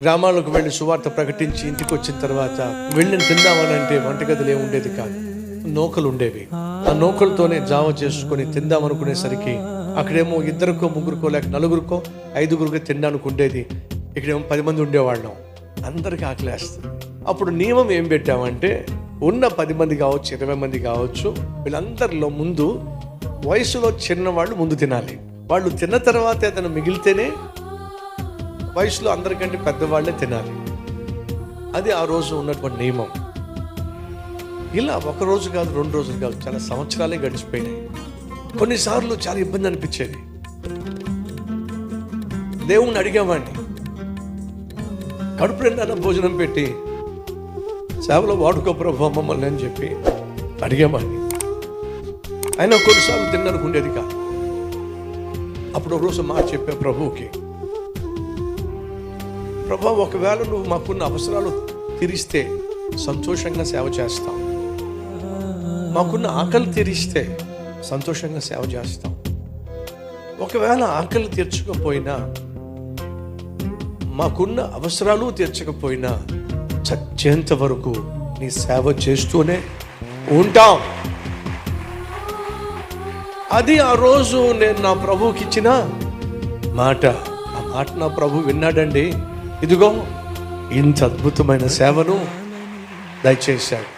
గ్రామాలకు వెళ్ళి సువార్త ప్రకటించి ఇంటికి వచ్చిన తర్వాత వెళ్ళి తిందామనంటే వంటగదిలో ఉండేది కాదు, నూకలు ఉండేవి. ఆ నూకలతోనే జావ చేసుకొని తిందామనుకునేసరికి అక్కడేమో ఇద్దరికో ముగ్గురికో లేక నలుగురికో ఐదుగురికో తినడానికి ఉండేది. ఇక్కడేమో 10 మంది ఉండేవాళ్ళం, అందరికీ ఆకలేస్తుంది. అప్పుడు నియమం ఏం పెట్టామంటే ఉన్న 10 మంది కావచ్చు 20 మంది కావచ్చు, వీళ్ళందరిలో ముందు వయసులో చిన్నవాళ్ళు ముందు తినాలి. వాళ్ళు తిన్న తర్వాత ఏదైనా మిగిలితేనే వయసులో అందరికంటే పెద్దవాళ్ళే తినాలి. అది ఆ రోజు ఉన్నటువంటి నియమం. ఇలా ఒక రోజు కాదు, 2 రోజులు కాదు, చాలా సంవత్సరాలే గడిచిపోయినాయి. కొన్నిసార్లు చాలా ఇబ్బంది అనిపించేది. దేవుణ్ణి అడిగేవాడిని, కడుపు నిండా భోజనం పెట్టి సేవలో వాడుకో ప్రభు మమ్మల్ని అని చెప్పి అడిగేవాడిని. అయినా కొన్నిసార్లు తినడానికి ఉండేది కాదు. అప్పుడు ఒక రోజు మాట చెప్పే ప్రభువుకి, ప్రభా ఒకవేళ నువ్వు మాకున్న అవసరాలు తీరిస్తే సంతోషంగా సేవ చేస్తాం, మాకున్న ఆకలి తీరిస్తే సంతోషంగా సేవ చేస్తాం. ఒకవేళ ఆకలి తీర్చకపోయినా మాకున్న అవసరాలు తీర్చకపోయినా చచ్చేంత వరకు నీ సేవ చేస్తూనే ఉంటాం. అది ఆ రోజు నేను నా ప్రభువుకి ఇచ్చిన మాట. ఆ మాట నా ప్రభు విన్నాడండి. ఇదిగో ఇంత అద్భుతమైన సేవను దయచేశాడు.